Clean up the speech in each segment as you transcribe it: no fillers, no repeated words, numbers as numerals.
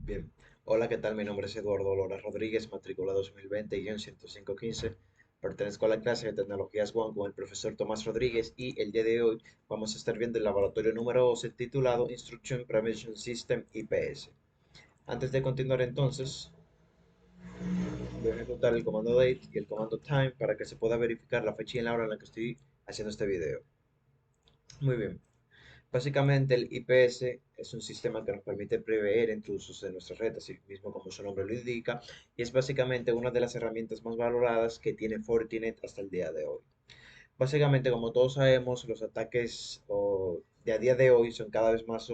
Bien, hola, ¿qué tal? Mi nombre es Eduardo Lora Rodríguez, matrícula 2020-10515. Pertenezco a la clase de Tecnologías One con el profesor Tomás Rodríguez y el día de hoy vamos a estar viendo el laboratorio número 12 titulado Instruction Prevention System IPS. Antes de continuar entonces, voy a ejecutar el comando date y el comando time para que se pueda verificar la fecha y la hora en la que estoy haciendo este video. Muy bien. Básicamente el IPS es un sistema que nos permite prever intrusos en nuestra red, así mismo como su nombre lo indica, y es básicamente una de las herramientas más valoradas que tiene Fortinet hasta el día de hoy. Básicamente, como todos sabemos, los ataques de a día de hoy son cada vez más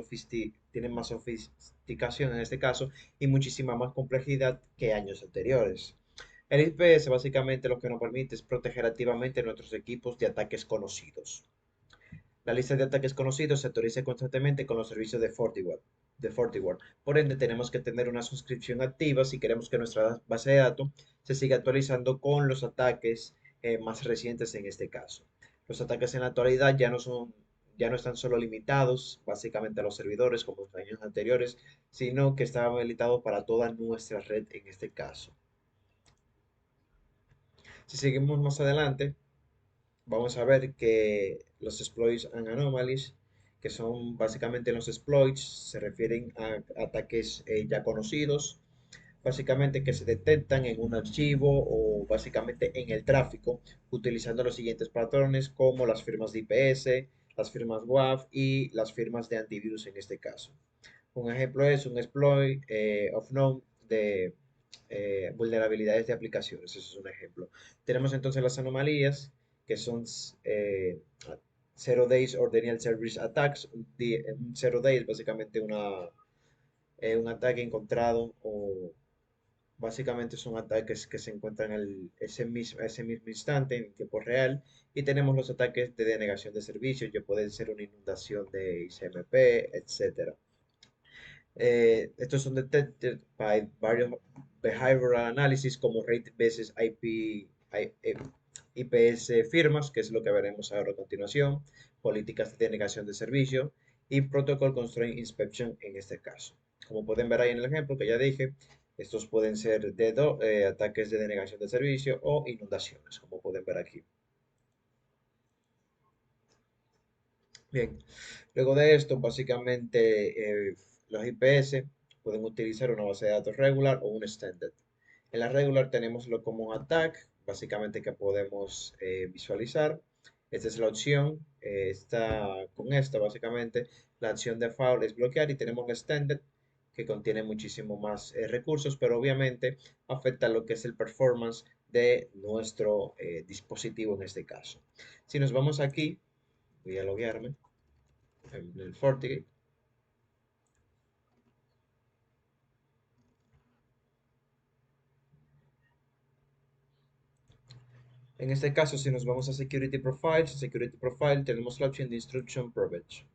tienen más sofisticación en este caso y muchísima más complejidad que años anteriores. El IPS básicamente lo que nos permite es proteger activamente nuestros equipos de ataques conocidos. La lista de ataques conocidos se actualiza constantemente con los servicios de FortiGuard. Por ende, tenemos que tener una suscripción activa si queremos que nuestra base de datos se siga actualizando con los ataques más recientes en este caso. Los ataques en la actualidad ya no están solo limitados básicamente a los servidores como en años anteriores, sino que están habilitados para toda nuestra red en este caso. Si seguimos más adelante, vamos a ver que los exploits and anomalies, que son básicamente los exploits, se refieren a ataques ya conocidos, básicamente que se detectan en un archivo o básicamente en el tráfico, utilizando los siguientes patrones como las firmas de IPS, las firmas WAF y las firmas de antivirus en este caso. Un ejemplo es un exploit of known de vulnerabilidades de aplicaciones. Eso es un ejemplo. Tenemos entonces las anomalías, que son Zero Days or Denial Service Attacks. Un Zero Days básicamente un ataque encontrado o básicamente son ataques que se encuentran ese mismo instante en tiempo real. Y tenemos los ataques de denegación de servicios, que pueden ser una inundación de ICMP, etcétera. Estos son detected by varios behavioral analysis como rate basis IPS firmas, que es lo que veremos ahora a continuación, políticas de negación de servicio y protocol constraint inspection en este caso. Como pueden ver ahí en el ejemplo que ya dije, estos pueden ser ataques de denegación de servicio o inundaciones, como pueden ver aquí. Bien, luego de esto, básicamente los IPS pueden utilizar una base de datos regular o un extended. En la regular tenemos lo como attack, básicamente que podemos visualizar. Esta es la opción, con esta básicamente la acción de default es bloquear y tenemos la extended que contiene muchísimo más recursos, pero obviamente afecta lo que es el performance de nuestro dispositivo en este caso. Si nos vamos aquí, voy a loguearme en el FortiGate. En este caso, si nos vamos a Security Profile tenemos la opción de Instruction Prevention.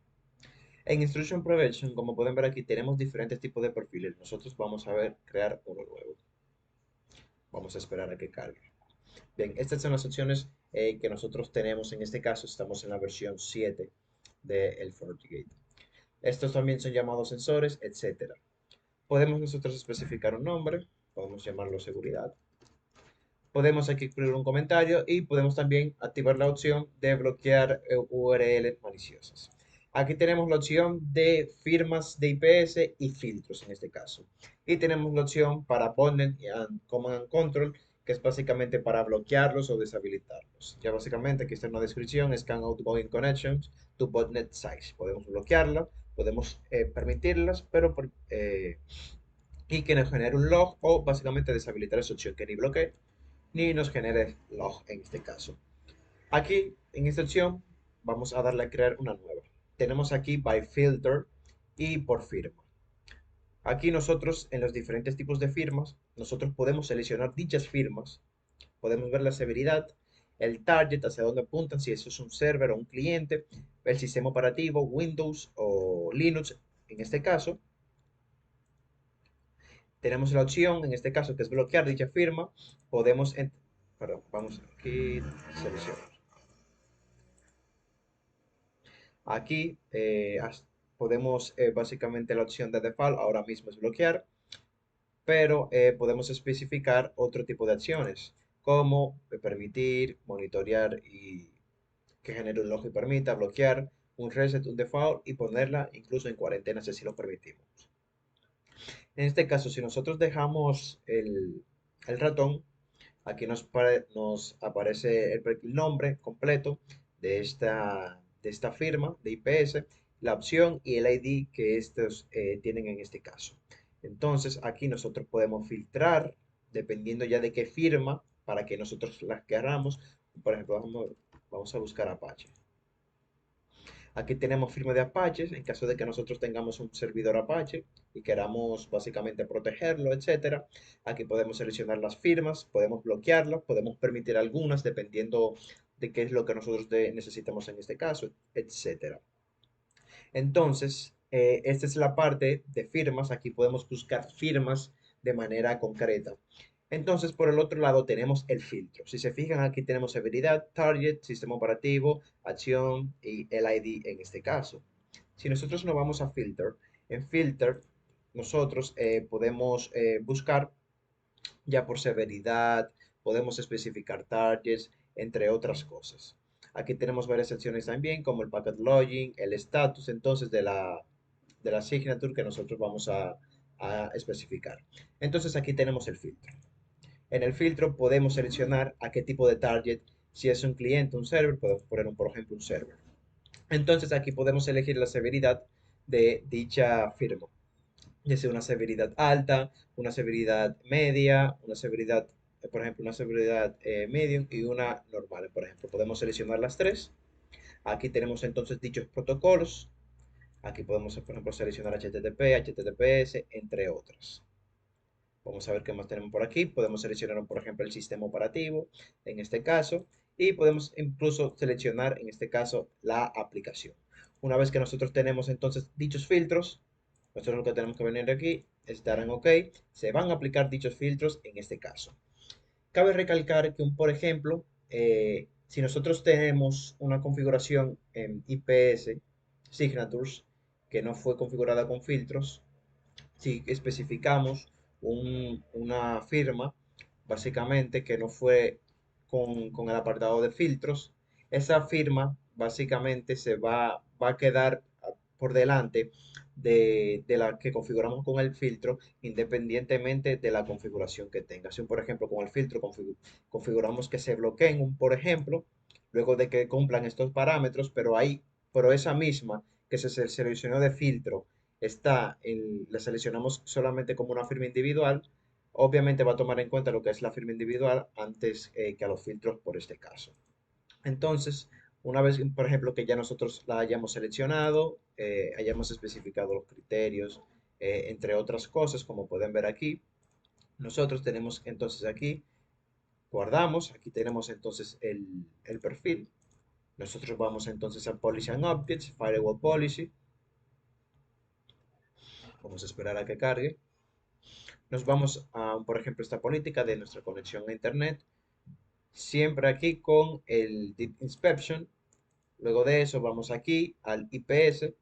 En Instruction Prevention, como pueden ver aquí, tenemos diferentes tipos de perfiles. Nosotros vamos a crear uno nuevo. Vamos a esperar a que cargue. Bien, estas son las opciones que nosotros tenemos. En este caso, estamos en la versión 7 del FortiGate. Estos también son llamados sensores, etcétera. Podemos nosotros especificar un nombre, podemos llamarlo seguridad. Podemos aquí incluir un comentario y podemos también activar la opción de bloquear URLs maliciosas. Aquí tenemos la opción de firmas de IPS y filtros en este caso. Y tenemos la opción para Botnet and Command and Control, que es básicamente para bloquearlos o deshabilitarlos. Ya básicamente aquí está en la descripción, Scan Outgoing Connections to Botnet Size. Podemos bloquearla, podemos permitirlas, y que nos genere un log o básicamente deshabilitar esa opción que ni bloquee ni nos genere log en este caso. Aquí, en esta opción, vamos a darle a crear una nueva. Tenemos aquí by filter y por firma. Aquí nosotros, en los diferentes tipos de firmas, nosotros podemos seleccionar dichas firmas, podemos ver la severidad, el target, hacia dónde apuntan, si eso es un server o un cliente, el sistema operativo, Windows o Linux, en este caso. Tenemos la opción, en este caso, que es bloquear dicha firma. Podemos, perdón, vamos aquí, seleccionar. Aquí podemos, básicamente la opción de default ahora mismo es bloquear, pero podemos especificar otro tipo de acciones, como permitir, monitorear y que genere un log y permita, bloquear, un reset, un default y ponerla incluso en cuarentena si así lo permitimos. En este caso, si nosotros dejamos el ratón, aquí nos aparece el nombre completo de esta firma de IPS, la opción y el ID que estos tienen en este caso. Entonces, aquí nosotros podemos filtrar dependiendo ya de qué firma para que nosotros las queramos. Por ejemplo, vamos a buscar Apache. Aquí tenemos firma de Apache en caso de que nosotros tengamos un servidor Apache y queramos básicamente protegerlo, etcétera. Aquí podemos seleccionar las firmas, podemos bloquearlas, podemos permitir algunas dependiendo de qué es lo que nosotros necesitamos en este caso, etcétera. Entonces, esta es la parte de firmas. Aquí podemos buscar firmas de manera concreta. Entonces, por el otro lado tenemos el filtro. Si se fijan, aquí tenemos severidad, target, sistema operativo, acción y el ID en este caso. Si nosotros nos vamos a filter, en filter nosotros podemos buscar ya por severidad, podemos especificar targets, entre otras cosas. Aquí tenemos varias secciones también, como el packet login, el status entonces de la signature que nosotros vamos a especificar. Entonces aquí tenemos el filtro. En el filtro podemos seleccionar a qué tipo de target, si es un cliente, un server, podemos poner por ejemplo un server. Entonces aquí podemos elegir la severidad de dicha firma, ya sea una severidad alta, una severidad media, una severidad, por ejemplo, una severidad medium y una normal. Por ejemplo, podemos seleccionar las tres. Aquí tenemos entonces dichos protocolos. Aquí podemos, por ejemplo, seleccionar HTTP, HTTPS, entre otras. Vamos a ver qué más tenemos por aquí. Podemos seleccionar, por ejemplo, el sistema operativo, en este caso, y podemos incluso seleccionar, en este caso, la aplicación. Una vez que nosotros tenemos entonces dichos filtros, nosotros lo que tenemos que venir aquí es dar en OK. Se van a aplicar dichos filtros en este caso. Cabe recalcar que, por ejemplo, si nosotros tenemos una configuración en IPS Signatures que no fue configurada con filtros, si especificamos una firma, básicamente que no fue con el apartado de filtros, esa firma básicamente va a quedar por delante de la que configuramos con el filtro, independientemente de la configuración que tenga. Si, por ejemplo, con el filtro configuramos que se bloqueen, por ejemplo, luego de que cumplan estos parámetros, pero esa misma que se seleccionó de filtro la seleccionamos solamente como una firma individual, obviamente va a tomar en cuenta lo que es la firma individual antes que a los filtros por este caso. Entonces, una vez, por ejemplo, que ya nosotros la hayamos seleccionado, hayamos especificado los criterios, entre otras cosas, como pueden ver aquí, nosotros tenemos entonces aquí, guardamos, aquí tenemos entonces el perfil. Nosotros vamos entonces a Policy and Objects, Firewall Policy. Vamos a esperar a que cargue. Nos vamos a, por ejemplo, esta política de nuestra conexión a Internet, siempre aquí con el Deep Inspection. Luego de eso vamos aquí al IPS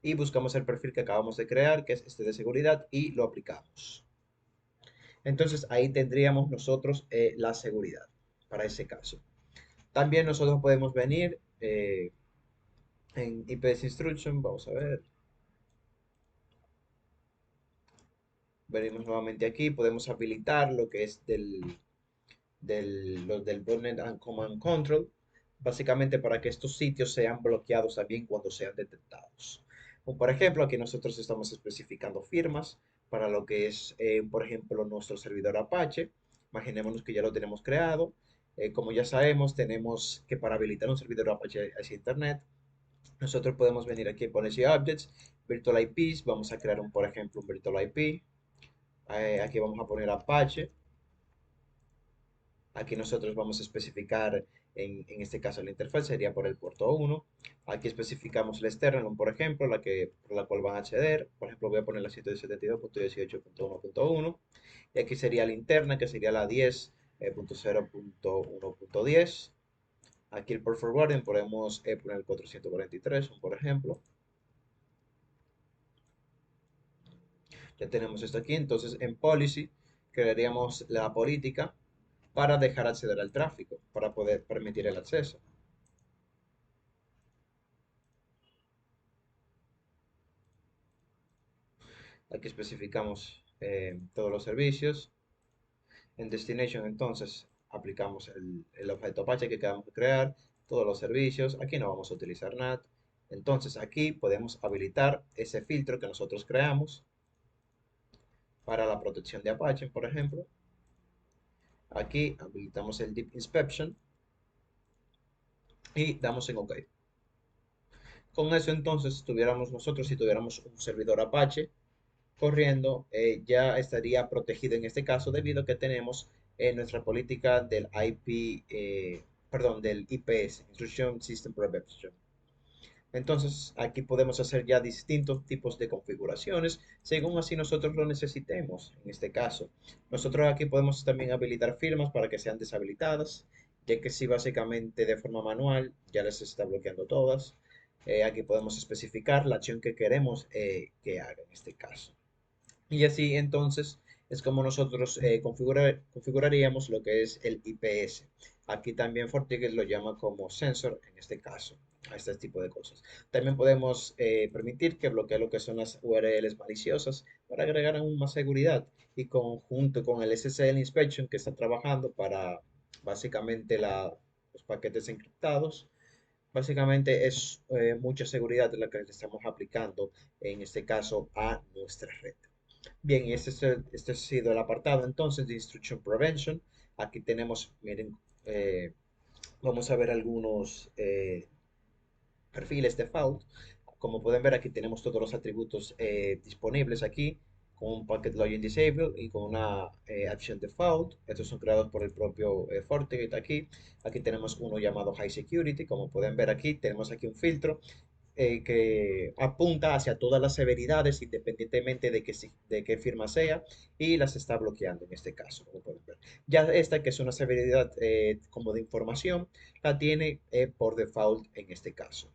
y buscamos el perfil que acabamos de crear, que es este de seguridad, y lo aplicamos. Entonces ahí tendríamos nosotros la seguridad para ese caso. También nosotros podemos venir en IPS Instruction, vamos a ver, venimos nuevamente aquí, podemos habilitar lo que es los del .NET and Command Control, básicamente para que estos sitios sean bloqueados también cuando sean detectados. Como por ejemplo, aquí nosotros estamos especificando firmas para lo que es, por ejemplo, nuestro servidor Apache. Imaginémonos que ya lo tenemos creado. Como ya sabemos, tenemos que para habilitar un servidor Apache hacia Internet, nosotros podemos venir aquí a Policy Objects, Virtual IPs, vamos a crear por ejemplo, un Virtual IP. Aquí vamos a poner Apache. Aquí nosotros vamos a especificar, en este caso la interfaz sería por el puerto 1. Aquí especificamos la externa, por ejemplo, por la cual van a acceder. Por ejemplo, voy a poner la 172.18.1.1. Y aquí sería la interna, que sería la 10.0.1.10. Aquí el port forwarding podemos poner el 443, por ejemplo. Ya tenemos esto aquí, entonces en Policy crearíamos la política para dejar acceder al tráfico, para poder permitir el acceso. Aquí especificamos todos los servicios. En Destination entonces aplicamos el objeto Apache que acabamos de crear, todos los servicios. Aquí no vamos a utilizar NAT. Entonces aquí podemos habilitar ese filtro que nosotros creamos para la protección de Apache, por ejemplo. Aquí habilitamos el Deep Inspection y damos en OK. Con eso entonces tuviéramos nosotros, si tuviéramos un servidor Apache corriendo, ya estaría protegido en este caso debido a que tenemos nuestra política del IP, perdón, del IPS, Instruction System Prevention. Entonces aquí podemos hacer ya distintos tipos de configuraciones según así nosotros lo necesitemos. En este caso, nosotros aquí podemos también habilitar firmas para que sean deshabilitadas, ya que si básicamente de forma manual ya les está bloqueando todas. Aquí podemos especificar la acción que queremos que haga en este caso. Y así entonces es como nosotros configuraríamos lo que es el IPS. Aquí también FortiGate lo llama como sensor en este caso, a este tipo de cosas. También podemos permitir que bloquee lo que son las URLs maliciosas para agregar aún más seguridad y conjunto con el SSL Inspection que está trabajando para básicamente los paquetes encriptados. Básicamente es mucha seguridad la que le estamos aplicando en este caso a nuestra red. Bien, y este ha sido el apartado entonces de Instruction Prevention. Aquí tenemos, miren, vamos a ver algunos perfiles default. Como pueden ver, aquí tenemos todos los atributos disponibles aquí, con un Packet Login Disable y con una acción default. Estos son creados por el propio FortiGate aquí. Aquí tenemos uno llamado High Security. Como pueden ver aquí, tenemos aquí un filtro que apunta hacia todas las severidades independientemente de de qué firma sea y las está bloqueando en este caso, como pueden ver. Ya esta que es una severidad como de información, la tiene por default en este caso.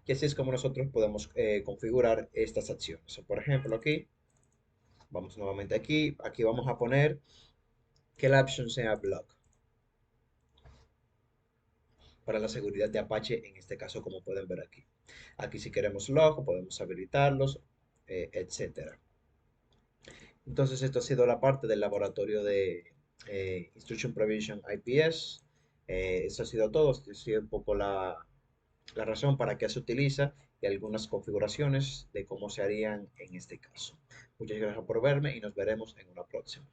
Y así es como nosotros podemos configurar estas acciones. Por ejemplo, aquí, vamos nuevamente aquí, aquí vamos a poner que la opción sea block para la seguridad de Apache en este caso, como pueden ver aquí. Aquí si queremos log, podemos habilitarlos, etcétera. Entonces, esto ha sido la parte del laboratorio de Instruction Provision IPS. Eso ha sido todo. Esto ha sido un poco la razón para qué se utiliza y algunas configuraciones de cómo se harían en este caso. Muchas gracias por verme y nos veremos en una próxima.